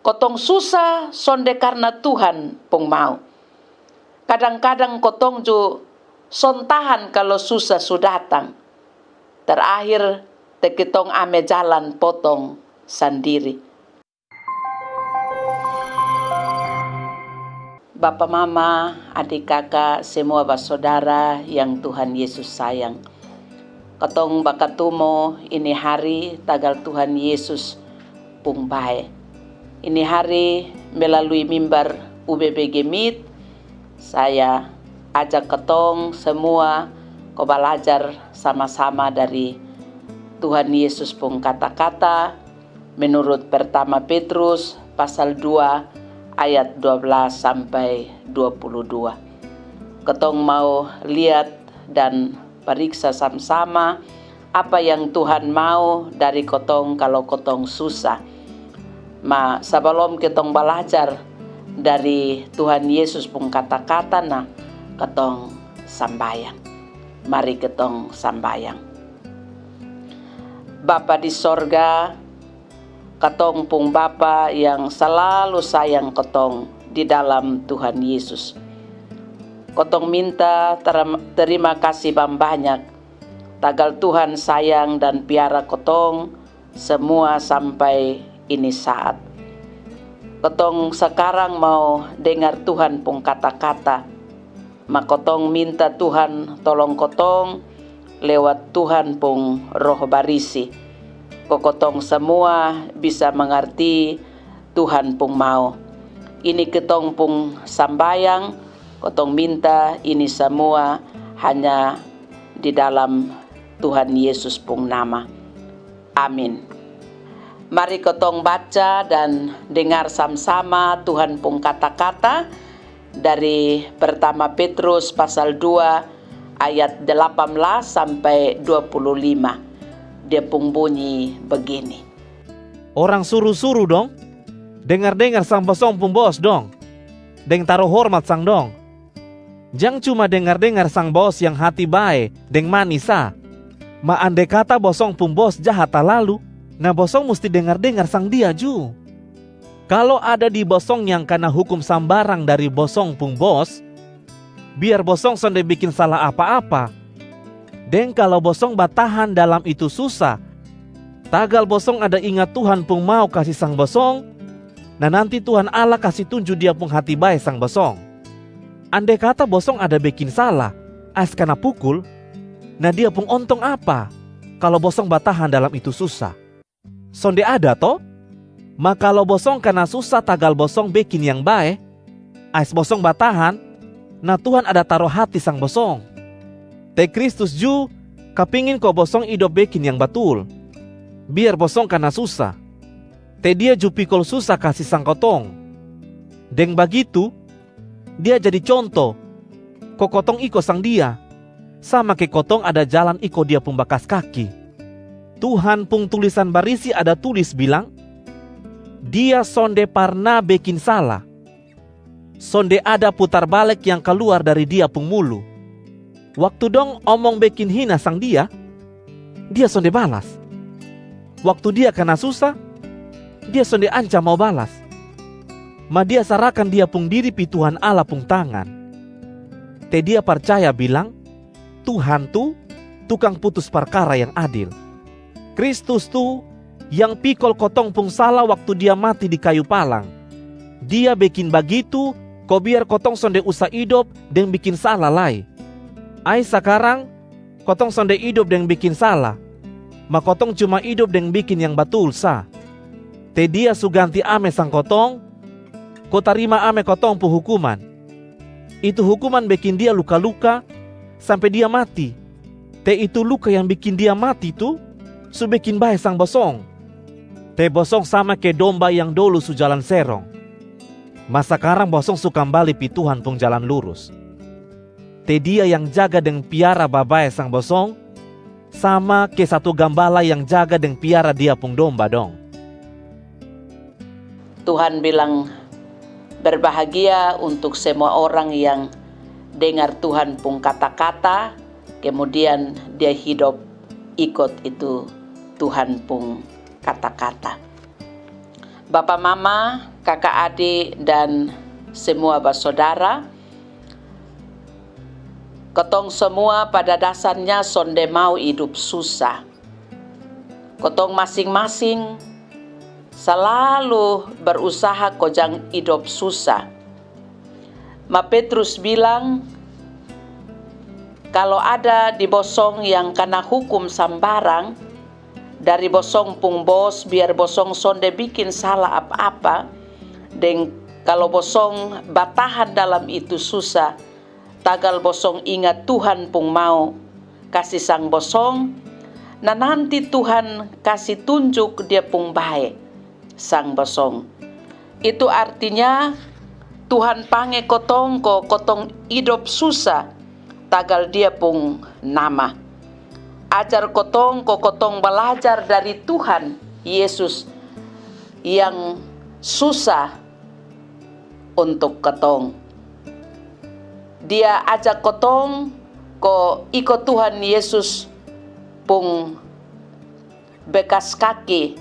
Kotong susah sonde karena Tuhan pung mau. Kadang-kadang kotong ju sontahan kalau susah sudah datang. Terakhir tekitong ame jalan potong sendiri. Bapak, mama, adik kakak, semua bersaudara yang Tuhan Yesus sayang. Ketong bakatumo ini hari tagal Tuhan Yesus pung bae. Ini hari melalui mimbar UBBG Meet, saya ajak ketong semua ko belajar sama-sama dari Tuhan Yesus pung kata-kata menurut pertama Petrus pasal 2 ayat 12 sampai 22. Ketong mau lihat dan periksa sama-sama apa yang Tuhan mau dari kotong kalau kotong susah. Sebelum ketong belajar dari Tuhan Yesus pun kata-kata ketong sambayang. Mari ketong sambayang. Bapa di sorga, ketong pung Bapa yang selalu sayang ketong di dalam Tuhan Yesus. Kotong minta terima kasih banyak tagal Tuhan sayang dan piara kotong semua sampai ini saat. Kotong sekarang mau dengar Tuhan pung kata-kata. Kotong minta Tuhan tolong kotong lewat Tuhan pung roh barisi. Kotong semua bisa mengerti Tuhan pung mau. Ini ketong pung sambayang, kotong minta ini semua hanya di dalam Tuhan Yesus pung nama. Amin. Mari ketong baca dan dengar sama-sama Tuhan pung kata-kata dari pertama Petrus pasal 2 ayat 18 sampai 25. Dia pun bunyi begini. Orang suruh-suruh dong, dengar-dengar sang bosong pun bos dong, deng taruh hormat sang dong. Jangan cuma dengar-dengar sang bos yang hati baik, deng manisa. Andai kata bosong pun bos jahat lalu, bosong mesti dengar-dengar sang dia ju. Kalau ada di bosong yang kena hukum sambarang dari bosong pun bos, biar bosong sonde bikin salah apa-apa. Dan kalau bosong batahan dalam itu susah, tagal bosong ada ingat Tuhan pun mau kasih sang bosong, nanti Tuhan Allah kasih tunjuk dia pun hati baik sang bosong. Andai kata bosong ada bikin salah, kena pukul, dia pun ontong apa kalau bosong batahan dalam itu susah? Sonde ada toh? Kalau bosong kena susah tagal bosong bikin yang baik, bosong batahan, Tuhan ada taruh hati sang bosong. Te Kristus ju kapingin ko bosong hidup bikin yang betul. Biar bosong kena susah. Te dia ju pikul susah kasih sang kotong. Deng begitu, dia jadi contoh. Kotong iko sang dia. Sama ke kotong ada jalan iko dia pun bakas kaki. Tuhan pun tulisan barisi ada tulis bilang, dia sonde parna bikin salah. Sonde ada putar balik yang keluar dari dia pun mulu. Waktu dong omong bikin hina sang dia sonde balas. Waktu dia kena susah, dia sonde ancam mau balas. Dia sarahkan dia pung diri pi Tuhan Allah pung tangan. Te dia percaya bilang, Tuhan tu tukang putus perkara yang adil. Kristus tu yang pikul kotong pung salah waktu dia mati di kayu palang. Dia bikin begitu, biar kotong sonde usah hidup dan bikin salah lai. Sekarang kotong sonde hidup dan bikin salah, kotong cuma hidup dan bikin yang betul sa. Te dia su ganti ame sang kotong, ko tarima ame kotong pu hukuman. Itu hukuman bikin dia luka-luka sampai dia mati. Te itu luka yang bikin dia mati tu su bikin baik sang bosong. Te bosong sama ke domba yang dulu su jalan serong. Sekarang bosong su kembali pi Tuhan pung jalan lurus. Te dia yang jaga dengan piara babae sang bosong, sama ke satu gembala yang jaga dengan piara dia pung domba dong. Tuhan bilang, berbahagia untuk semua orang yang dengar Tuhan pung kata-kata, kemudian dia hidup ikut itu Tuhan pung kata-kata. Bapak, mama, kakak adik dan semua bersaudara. Kotong semua pada dasarnya sonde mau hidup susah. Kotong masing-masing selalu berusaha kojang hidup susah. Ma Petrus bilang, kalau ada di bosong yang kena hukum sambarang, dari bosong pung bos biar bosong sonde bikin salah apa-apa, dan kalau bosong batahan dalam itu susah, tagal bosong ingat Tuhan pung mau kasih sang bosong, nah nanti Tuhan kasih tunjuk dia pung baik sang bosong. Itu artinya Tuhan pange kotong hidup susah, tagal dia pung nama. Ajar kotong belajar dari Tuhan Yesus yang susah untuk kotong. Dia ajak kotong ikut Tuhan Yesus pung bekas kaki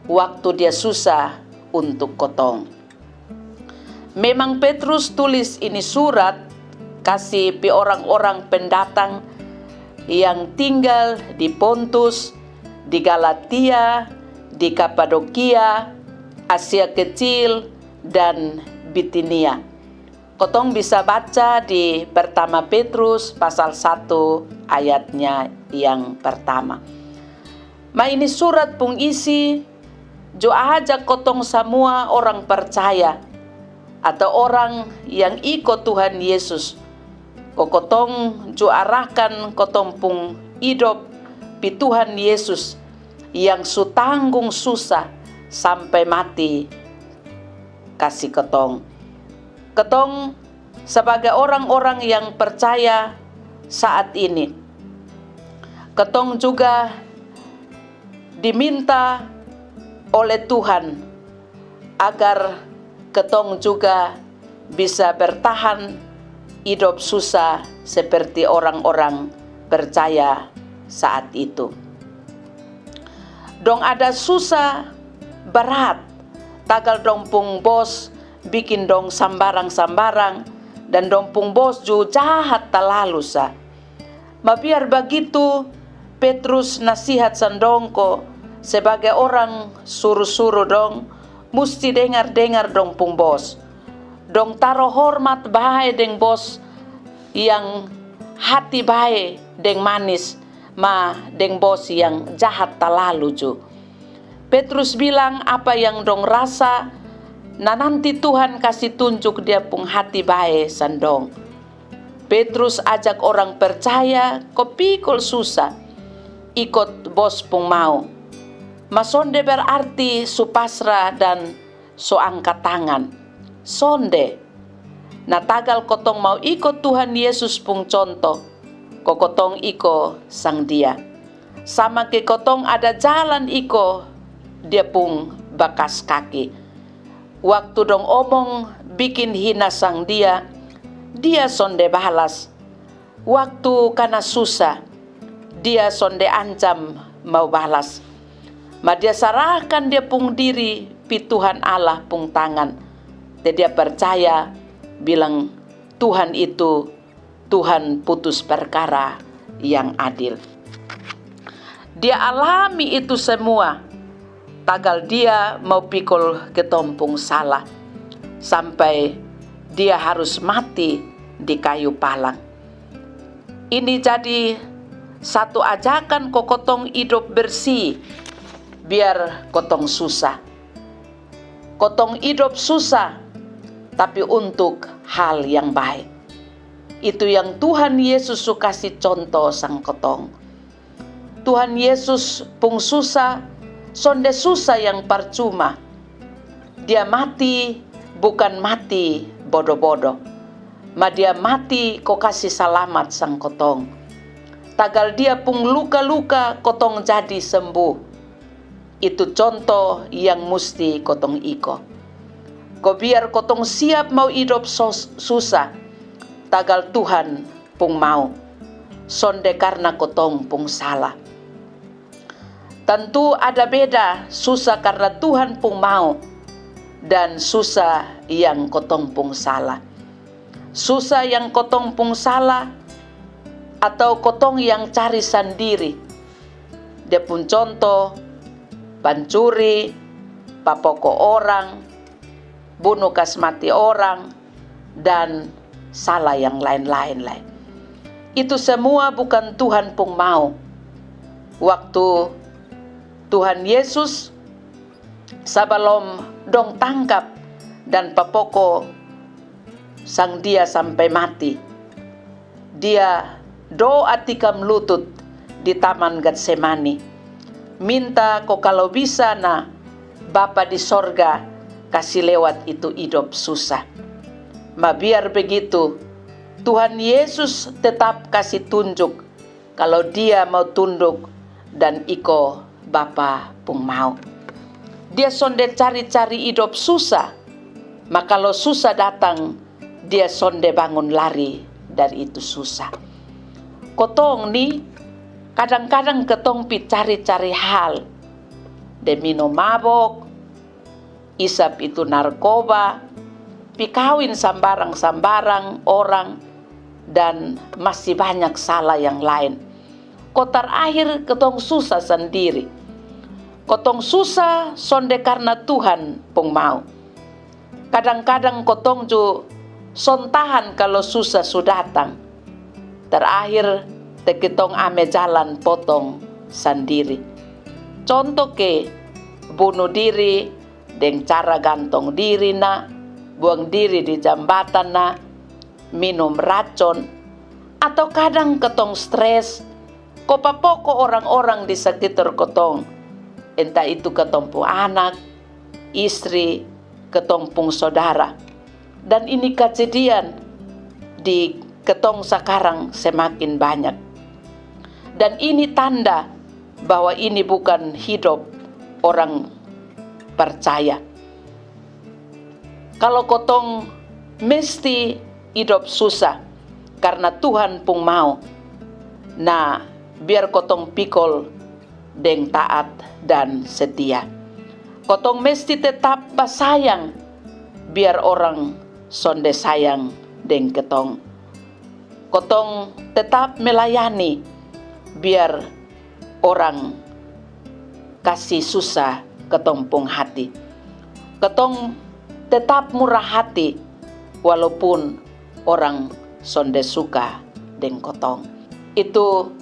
waktu dia susah untuk kotong. Memang Petrus tulis ini surat kasih pi orang-orang pendatang yang tinggal di Pontus, di Galatia, di Kapadokia, Asia Kecil, dan Bitinia. Kotong bisa baca di pertama Petrus pasal 1 ayatnya yang pertama. Ma ini surat pung isi jo ajak kotong semua orang percaya atau orang yang ikut Tuhan Yesus. Kotong jo arahkan kotong pung hidup pi Tuhan Yesus yang sutanggung susah sampai mati kasih kotong. Kotong sebagai orang-orang yang percaya saat ini, kotong juga diminta oleh Tuhan agar kotong juga bisa bertahan hidup susah seperti orang-orang percaya saat itu. Dong ada susah berat, tagal dong pung bos bikin dong sambarang-sambarang, dan dong pung bos ju jahat talalu sa. Ma biar begitu, Petrus nasihat sandongko sebagai orang suruh-suruh dong, mesti dengar-dengar dong pung bos. Dong taruh hormat baik deng bos yang hati baik deng manis, ma deng bos yang jahat talalu ju. Petrus bilang apa yang dong rasa, nah nanti Tuhan kasih tunjuk dia pung hati baik sandong. Petrus ajak orang percaya pikul susah ikut bos pung mau. Masonde berarti supasra dan so angkat tangan. Sonde. Nah tagal kotong mau ikut Tuhan Yesus pung contoh, kotong iko sang dia. Sama ke kotong ada jalan iko dia pung bakas kaki. Waktu dong omong bikin hina sang dia sonde balas. Waktu karena susah, dia sonde ancam mau balas. Ma dia sarahkan dia pung diri pi Tuhan Allah pung tangan. Dia percaya bilang Tuhan itu Tuhan putus perkara yang adil. Dia alami itu semua, tagal dia mau pikul ketompung salah sampai dia harus mati di kayu palang. Ini jadi satu ajakan kotong hidup bersih biar kotong susah. Kotong hidup susah tapi untuk hal yang baik. Itu yang Tuhan Yesus kasih contoh sang kotong. Tuhan Yesus pung susah, sonde susah yang percuma. Dia mati bukan mati bodoh-bodoh, ma dia mati kasih selamat sang kotong. Tagal dia pung luka-luka kotong jadi sembuh. Itu contoh yang mesti kotong iko. Biar kotong siap mau hidup susah, tagal Tuhan pung mau. Sonde karena kotong pung salah. Tentu ada beda susah karena Tuhan pung mau, dan susah yang kotong pung salah. Susah yang kotong pung salah atau kotong yang cari sendiri. Dia pun contoh, pancuri, papoko orang, bunuh kasmati orang, dan salah yang lain-lain. Itu semua bukan Tuhan pun mau. Waktu Tuhan Yesus sebelum dong tangkap dan papoko sang dia sampai mati, dia doa tikam lutut di taman Getsemani, minta kok kalau bisa Bapa di sorga kasih lewat itu hidup susah. Ma biar begitu, Tuhan Yesus tetap kasih tunjuk kalau dia mau tunduk dan iko Bapa pun mau. Dia sonde cari-cari hidup susah, maka kalau susah datang, dia sonde bangun lari dari itu susah. Kotong nih, kadang-kadang ketong pi cari-cari hal, de minum mabok, isap itu narkoba, pi kawin sambarang-sambarang orang, dan masih banyak salah yang lain. Kotar akhir ketong susah sendiri. Kotong susah sonde karena Tuhan pun mau. Kadang-kadang kotong ju sontahan kalau susah sudah datang. Terakhir tekitong ame jalan potong sendiri. Contoh ke bunuh diri dengan cara gantung diri buang diri di jambatan minum racun, atau kadang ketong stres, kopapoko orang-orang di sekitar kotong. Entah itu ketompung anak, istri, ketompung saudara. Dan ini kejadian di ketong sekarang semakin banyak. Dan ini tanda bahwa ini bukan hidup orang percaya. Kalau kotong mesti hidup susah karena Tuhan pun mau. Biar kotong pikul deng taat dan setia. Kotong mesti tetap basayang biar orang sonde sayang deng ketong. Kotong tetap melayani biar orang kasih susah ketompung hati. Ketong tetap murah hati walaupun orang sonde suka deng kotong. Itu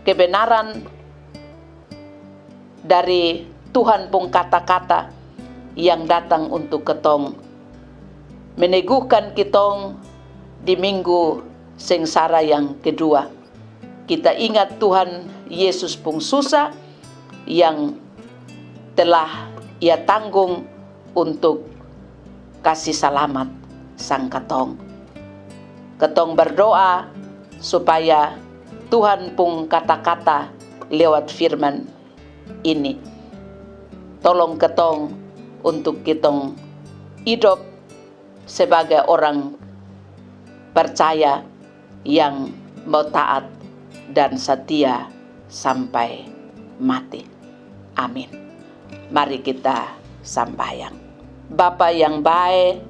kebenaran dari Tuhan pun kata-kata yang datang untuk ketong meneguhkan kitong di minggu sengsara yang kedua. Kita ingat Tuhan Yesus pun susah yang telah ia tanggung untuk kasih selamat sang ketong. Ketong berdoa supaya Tuhan pun kata-kata lewat firman ini. Tolong ketong untuk kitong hidup sebagai orang percaya yang mau taat dan setia sampai mati. Amin. Mari kita sembahyang. Bapa yang baik,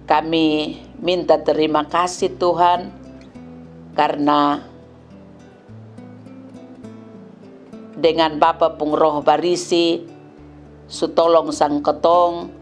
kami minta terima kasih Tuhan karena dengan Bapa pung roh barisi su tolong sang ketong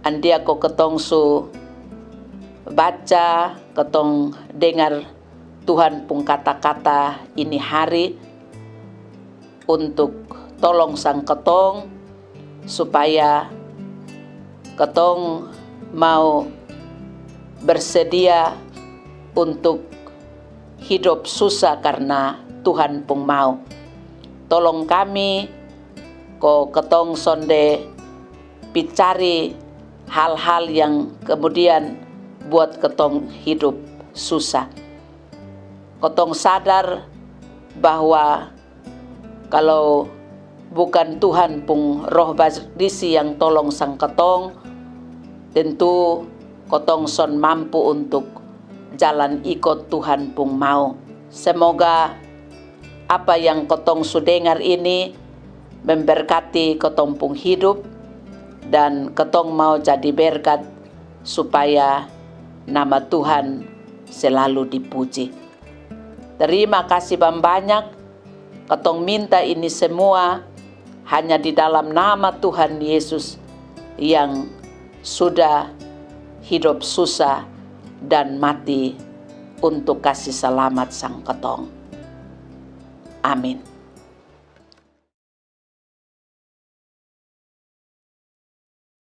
andia ko ketong su baca ketong dengar Tuhan pung kata-kata ini hari untuk tolong sang ketong supaya ketong mau bersedia untuk hidup susah karena Tuhan pun mau. Tolong kami, ko ketong sonde picari hal-hal yang kemudian buat ketong hidup susah. Ketong sadar bahwa kalau bukan Tuhan pun roh barisi yang tolong sang ketong, tentu ketong son mampu untuk jalan ikut Tuhan pun mau. Semoga apa yang ketong sudengar ini memberkati ketong pung hidup, dan ketong mau jadi berkat supaya nama Tuhan selalu dipuji. Terima kasih banyak. Ketong minta ini semua hanya di dalam nama Tuhan Yesus yang sudah hidup susah dan mati untuk kasih selamat sang ketong. Amin.